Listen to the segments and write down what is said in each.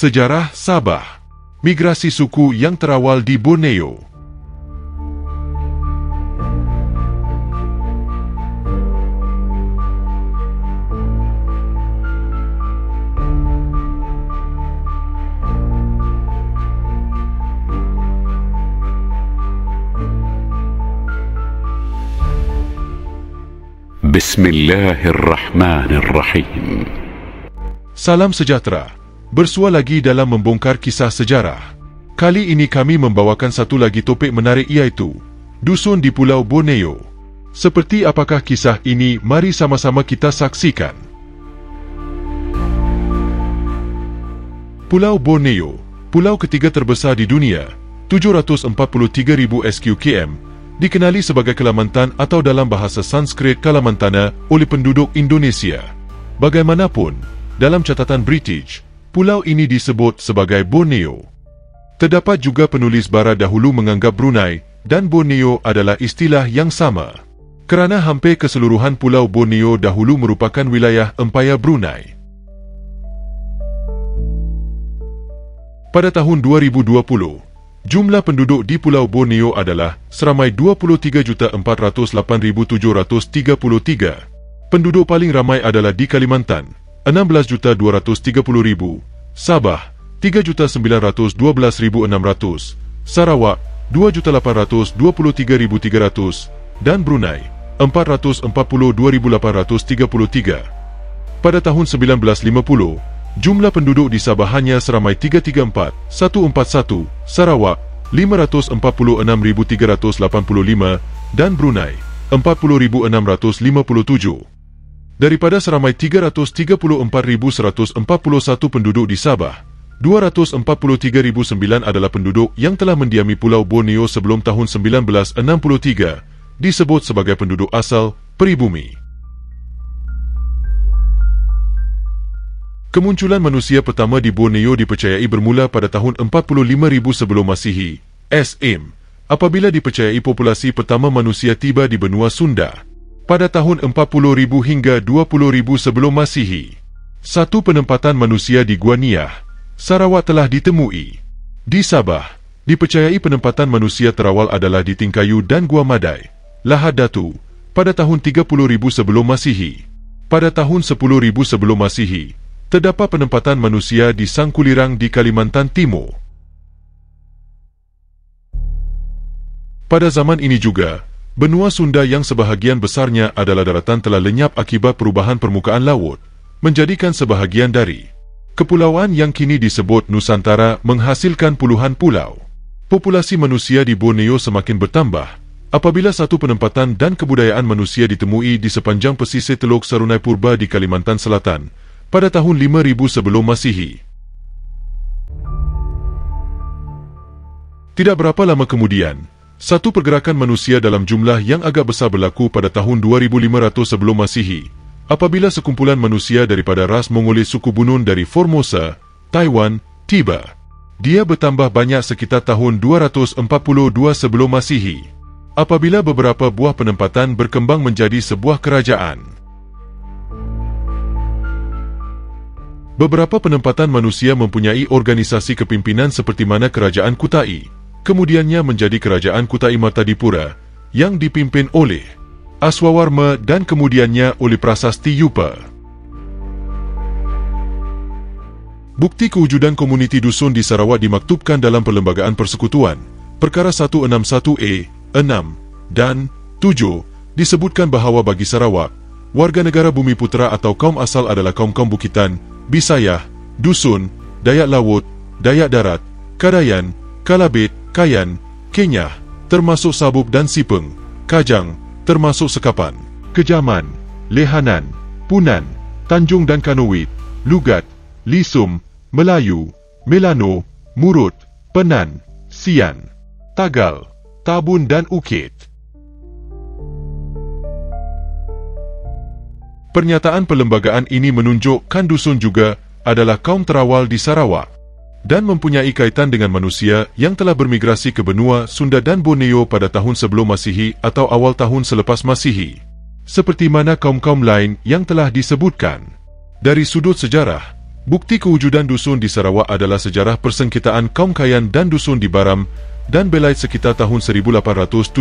Sejarah Sabah. Migrasi suku yang terawal di Borneo. Bismillahirrahmanirrahim. Salam sejahtera. Bersua lagi dalam membongkar kisah sejarah. Kali ini kami membawakan satu lagi topik menarik, iaitu Dusun di Pulau Borneo. Seperti apakah kisah ini? Mari sama-sama kita saksikan. Pulau Borneo, pulau ketiga terbesar di dunia, 743,000 sq km, dikenali sebagai Kalimantan atau dalam bahasa Sanskrit Kalamantana oleh penduduk Indonesia. Bagaimanapun, dalam catatan British, pulau ini disebut sebagai Borneo. Terdapat juga penulis barat dahulu menganggap Brunei dan Borneo adalah istilah yang sama, kerana hampir keseluruhan pulau Borneo dahulu merupakan wilayah Empayar Brunei. Pada tahun 2020, jumlah penduduk di Pulau Borneo adalah seramai 23,408,733. Penduduk paling ramai adalah di Kalimantan, 16,230,000, Sabah 3,912,600, Sarawak 2,823,300 dan Brunei 442,833. Pada tahun 1950, jumlah penduduk di Sabah hanya seramai 334,141, Sarawak 546,385 dan Brunei 40,657. Daripada seramai 334,141 penduduk di Sabah, 243,009 adalah penduduk yang telah mendiami Pulau Borneo sebelum tahun 1963, disebut sebagai penduduk asal peribumi. Kemunculan manusia pertama di Borneo dipercayai bermula pada tahun 45,000 sebelum Masihi, SM, apabila dipercayai populasi pertama manusia tiba di benua Sunda pada tahun 40,000 hingga 20,000 sebelum Masihi. Satu penempatan manusia di Gua Niah, Sarawak telah ditemui. Di Sabah, dipercayai penempatan manusia terawal adalah di Tingkayu dan Gua Madai, Lahad Datu, pada tahun 30,000 sebelum Masihi. Pada tahun 10,000 sebelum Masihi, terdapat penempatan manusia di Sangkulirang di Kalimantan Timur. Pada zaman ini juga, benua Sunda yang sebahagian besarnya adalah daratan telah lenyap akibat perubahan permukaan laut, menjadikan sebahagian dari kepulauan yang kini disebut Nusantara menghasilkan puluhan pulau. Populasi manusia di Borneo semakin bertambah apabila satu penempatan dan kebudayaan manusia ditemui di sepanjang pesisir Teluk Serunai Purba di Kalimantan Selatan pada tahun 5,000 sebelum Masihi. Tidak berapa lama kemudian, satu pergerakan manusia dalam jumlah yang agak besar berlaku pada tahun 2500 sebelum Masihi, apabila sekumpulan manusia daripada ras Mongolis suku Bunun dari Formosa, Taiwan, tiba. Dia bertambah banyak sekitar tahun 242 sebelum Masihi, apabila beberapa buah penempatan berkembang menjadi sebuah kerajaan. Beberapa penempatan manusia mempunyai organisasi kepimpinan seperti mana Kerajaan Kutai, kemudiannya menjadi Kerajaan Kutai Martadipura yang dipimpin oleh Aswawarma dan kemudiannya oleh Prasasti Yupa. Bukti kewujudan komuniti dusun di Sarawak dimaktubkan dalam Perlembagaan Persekutuan, Perkara 161A, 6 dan 7, disebutkan bahawa bagi Sarawak, warga negara Bumi Putera atau kaum asal adalah kaum-kaum Bukitan, Bisayah, Dusun, Dayak Laut, Dayak Darat, Kadayan, Kalabit, Kayan, Kenyah, termasuk Sabuk dan Sipeng, Kajang, termasuk Sekapan, Kejaman, Lehanan, Punan, Tanjung dan Kanowit, Lugat, Lisum, Melayu, Melano, Murut, Penan, Sian, Tagal, Tabun dan Ukit. Pernyataan perlembagaan ini menunjukkan dusun juga adalah kaum terawal di Sarawak dan mempunyai kaitan dengan manusia yang telah bermigrasi ke benua Sunda dan Borneo pada tahun sebelum Masihi atau awal tahun selepas Masihi, seperti mana kaum-kaum lain yang telah disebutkan. Dari sudut sejarah, Bukti kewujudan dusun di Sarawak adalah sejarah persengketaan kaum Kayan dan dusun di Baram dan Belait sekitar tahun 1870.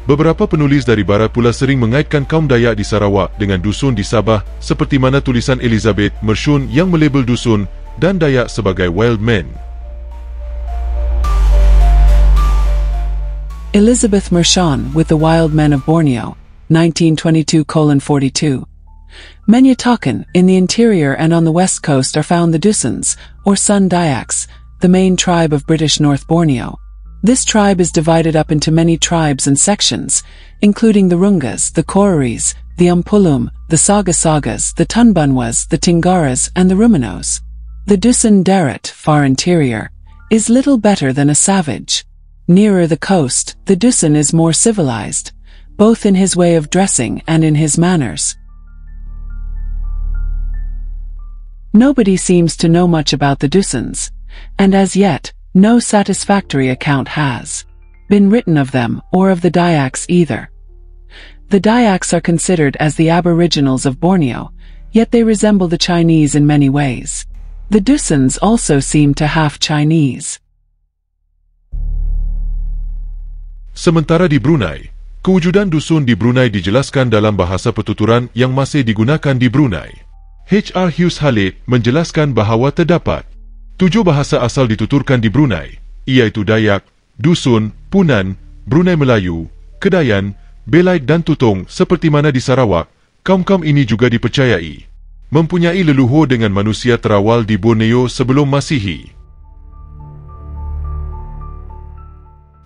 Beberapa penulis dari barat pula sering mengaitkan kaum Dayak di Sarawak dengan dusun di Sabah seperti mana tulisan Elizabeth Mershon yang melabel dusun dan Dayak sebagai wild men. Elizabeth Mershon with the Wild Men of Borneo, 1922:42. Menyatakan, in the interior and on the west coast are found the Dusans, or Sun Dayaks, the main tribe of British North Borneo. This tribe is divided up into many tribes and sections, including the Rungas, the Koraris, the Ampulum, the Sagasagas, the Tunbunwas, the Tingaras, and the Rumenos. The Dusun Darat, far interior, is little better than a savage. Nearer the coast, the Dusun is more civilized, both in his way of dressing and in his manners. Nobody seems to know much about the Dusans, and as yet, no satisfactory account has been written of them or of the Dayaks either. The Dayaks are considered as the aboriginals of Borneo, yet they resemble the Chinese in many ways. The Dusans also seem to have Chinese. Sementara di Brunei, kewujudan dusun di Brunei dijelaskan dalam bahasa pertuturan yang masih digunakan di Brunei. H.R. Hughes Khalid menjelaskan bahawa terdapat 7 bahasa asal dituturkan di Brunei, iaitu Dayak, Dusun, Punan, Brunei Melayu, Kedayan, Belait dan Tutong. Seperti mana di Sarawak, kaum-kaum ini juga dipercayai mempunyai leluhur dengan manusia terawal di Borneo sebelum Masihi.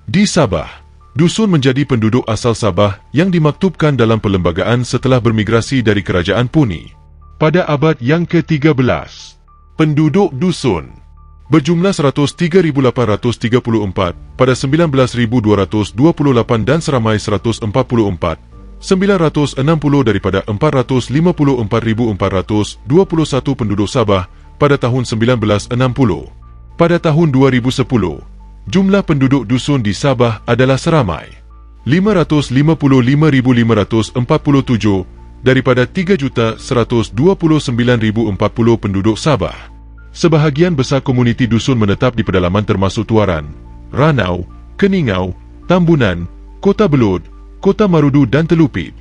Di Sabah, dusun menjadi penduduk asal Sabah yang dimaktubkan dalam perlembagaan setelah bermigrasi dari Kerajaan Puni. Pada abad yang ke-13, penduduk dusun berjumlah 103,834 pada 19,228 dan seramai 144, 960 daripada 454,421 penduduk Sabah pada tahun 1960. Pada tahun 2010, jumlah penduduk dusun di Sabah adalah seramai 555,547 daripada 3,129,040 penduduk Sabah. Sebahagian besar komuniti dusun menetap di pedalaman termasuk Tuaran, Ranau, Keningau, Tambunan, Kota Belud, Kota Marudu dan Telupit.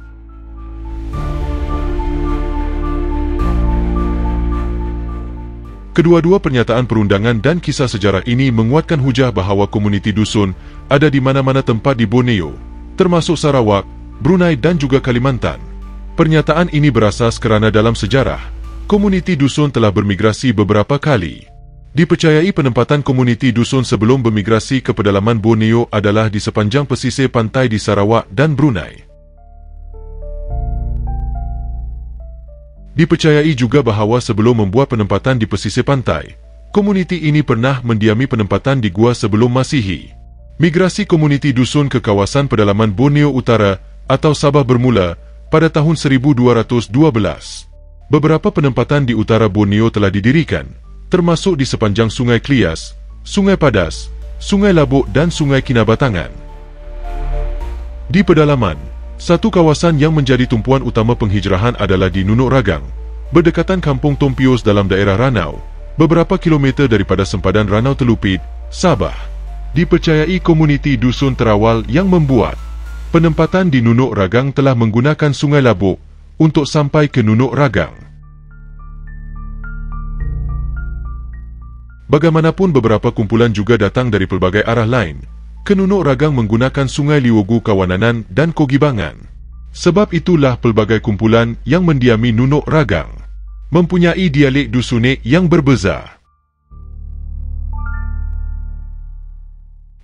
Kedua-dua pernyataan perundangan dan kisah sejarah ini menguatkan hujah bahawa komuniti dusun ada di mana-mana tempat di Borneo, termasuk Sarawak, Brunei dan juga Kalimantan. Pernyataan ini berasas kerana dalam sejarah, komuniti dusun telah bermigrasi beberapa kali. Dipercayai penempatan komuniti dusun sebelum bermigrasi ke pedalaman Borneo adalah di sepanjang pesisir pantai di Sarawak dan Brunei. Dipercayai juga bahawa sebelum membuat penempatan di pesisir pantai, komuniti ini pernah mendiami penempatan di gua sebelum Masihi. Migrasi komuniti dusun ke kawasan pedalaman Borneo Utara atau Sabah bermula pada tahun 1212. Beberapa penempatan di utara Borneo telah didirikan, termasuk di sepanjang Sungai Klias, Sungai Padas, Sungai Labuk dan Sungai Kinabatangan. Di pedalaman, satu kawasan yang menjadi tumpuan utama penghijrahan adalah di Nunuk Ragang, berdekatan Kampung Tompios dalam daerah Ranau, beberapa kilometer daripada sempadan Ranau Telupit, Sabah. Dipercayai komuniti dusun terawal yang membuat penempatan di Nunuk Ragang telah menggunakan Sungai Labuk untuk sampai ke Nunuk Ragang. Bagaimanapun beberapa kumpulan juga datang dari pelbagai arah lain ke Nunuk Ragang menggunakan Sungai Liwogu Kawananan dan Kogibangan. Sebab itulah pelbagai kumpulan yang mendiami Nunuk Ragang mempunyai dialek dusunik yang berbeza.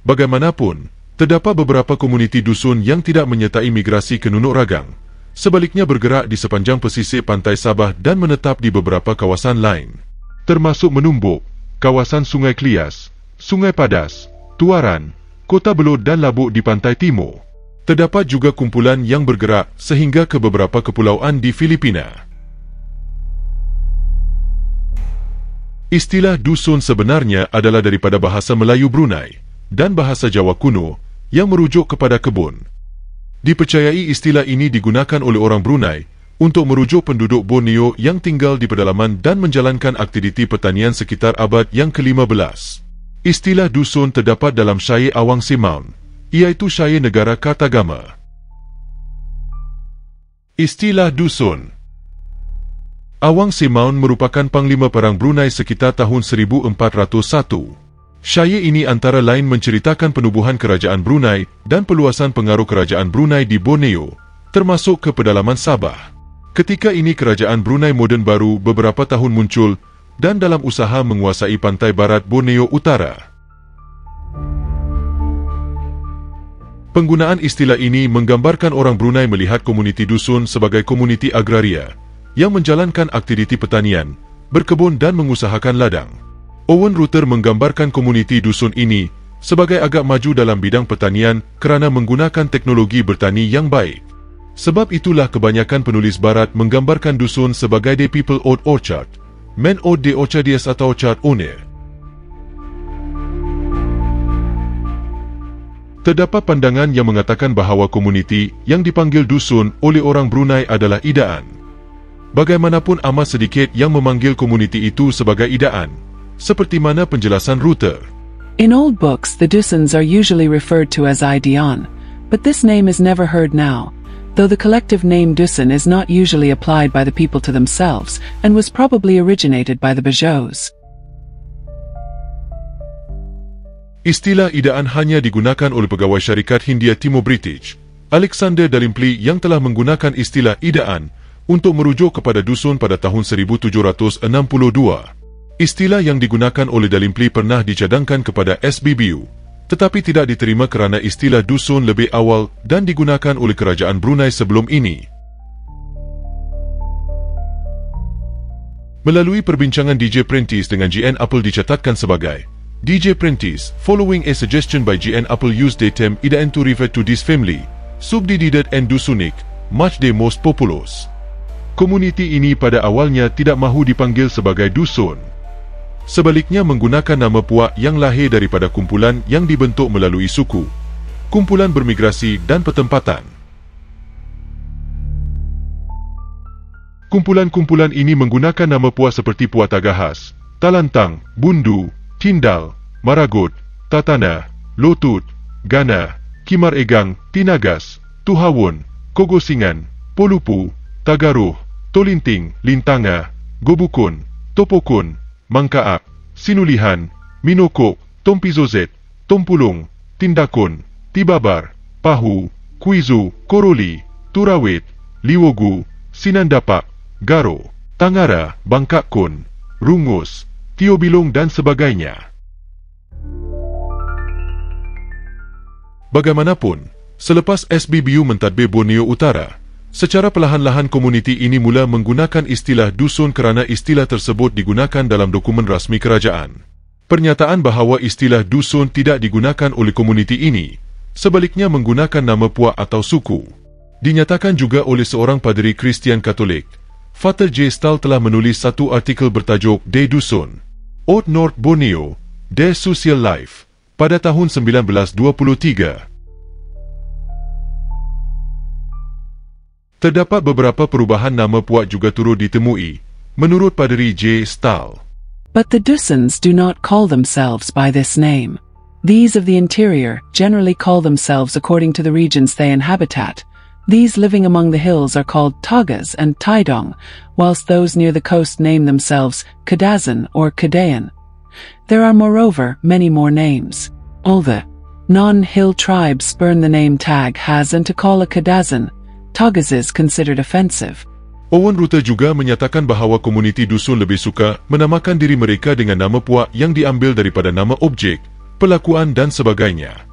Bagaimanapun, terdapat beberapa komuniti dusun yang tidak menyertai migrasi ke Nunuk Ragang, sebaliknya bergerak di sepanjang pesisir pantai Sabah dan menetap di beberapa kawasan lain, termasuk Menumbuk, kawasan Sungai Klias, Sungai Padas, Tuaran, Kota Belud dan Labuk di pantai timur. Terdapat juga kumpulan yang bergerak sehingga ke beberapa kepulauan di Filipina. Istilah dusun sebenarnya adalah daripada bahasa Melayu Brunei dan bahasa Jawa kuno yang merujuk kepada kebun. Dipercayai istilah ini digunakan oleh orang Brunei untuk merujuk penduduk Borneo yang tinggal di pedalaman dan menjalankan aktiviti pertanian sekitar abad yang ke-15. Istilah dusun terdapat dalam syair Awang Semaun, iaitu syair negara Kartagama. Istilah dusun. Awang Semaun merupakan Panglima Perang Brunei sekitar tahun 1401. Syair ini antara lain menceritakan penubuhan kerajaan Brunei dan peluasan pengaruh kerajaan Brunei di Borneo, termasuk ke pedalaman Sabah. Ketika ini kerajaan Brunei moden baru beberapa tahun muncul dan dalam usaha menguasai pantai barat Borneo Utara. Penggunaan istilah ini menggambarkan orang Brunei melihat komuniti dusun sebagai komuniti agraria yang menjalankan aktiviti pertanian, berkebun dan mengusahakan ladang. Owen Rutter menggambarkan komuniti dusun ini sebagai agak maju dalam bidang pertanian kerana menggunakan teknologi bertani yang baik. Sebab itulah kebanyakan penulis barat menggambarkan dusun sebagai the people od orchard, men od de orchardias atau orchard owner. Terdapat pandangan yang mengatakan bahawa komuniti yang dipanggil dusun oleh orang Brunei adalah idaan. Bagaimanapun amat sedikit yang memanggil komuniti itu sebagai idaan, seperti mana penjelasan Rutter. In old books, the Dusans are usually referred to as Idian, but this name is never heard now, though the collective name Dusun is not usually applied by the people to themselves and was probably originated by the Bajots. Istilah idaan hanya digunakan oleh pegawai syarikat Hindia Timur British, Alexander Dalimpli, yang telah menggunakan istilah idaan untuk merujuk kepada dusun pada tahun 1762. Istilah yang digunakan oleh Dalimpli pernah dicadangkan kepada SBBU, tetapi tidak diterima kerana istilah dusun lebih awal dan digunakan oleh kerajaan Brunei sebelum ini. Melalui perbincangan DJ Prentice dengan GN Apple dicatatkan sebagai DJ Prentice, following a suggestion by GN Apple used the term idaan to refer to this family, subdivided and dusunik, much the most populous. Komuniti ini pada awalnya tidak mahu dipanggil sebagai dusun. Sebaliknya menggunakan nama puak yang lahir daripada kumpulan yang dibentuk melalui suku, kumpulan bermigrasi dan pertempatan. Kumpulan-kumpulan ini menggunakan nama puak seperti Puak Tagahas, Talantang, Bundu, Tindal, Maragot, Tatana, Lotut, Gana, Kimar Egang, Tinagas, Tuhawun, Kogosingan, Polupu, Tagaruh, Tolinting, Lintanga, Gobukun, Topokun, Mangkaap, Sinulihan, Minokok, Tompizozet, Tompulung, Tindakun, Tibabar, Pahu, Kuizu, Koroli, Turawet, Liwogu, Sinandapak, Garo, Tangara, Bangkakkun, Rungus, Tiobilong dan sebagainya. Bagaimanapun, selepas SBBU mentadbir Borneo Utara, secara perlahan-lahan komuniti ini mula menggunakan istilah dusun kerana istilah tersebut digunakan dalam dokumen rasmi kerajaan. Pernyataan bahawa istilah dusun tidak digunakan oleh komuniti ini, sebaliknya menggunakan nama puak atau suku, dinyatakan juga oleh seorang paderi Kristian Katolik. Father J. Stahl telah menulis satu artikel bertajuk De Dusun, Old North Borneo, Their Social Life, pada tahun 1923. Terdapat beberapa perubahan nama puak juga turut ditemui, menurut Paderi J. Stahl. But the Dusans do not call themselves by this name. These of the interior generally call themselves according to the regions they inhabit. These living among the hills are called Tagas and Taidong, whilst those near the coast name themselves Kadazan or Kadayan. There are moreover many more names. All the non-hill tribes spurn the name Tag has, and to call a Kadazan Tagas is considered offensive. Owen Rutter juga menyatakan bahawa komuniti dusun lebih suka menamakan diri mereka dengan nama puak yang diambil daripada nama objek, perlakuan dan sebagainya.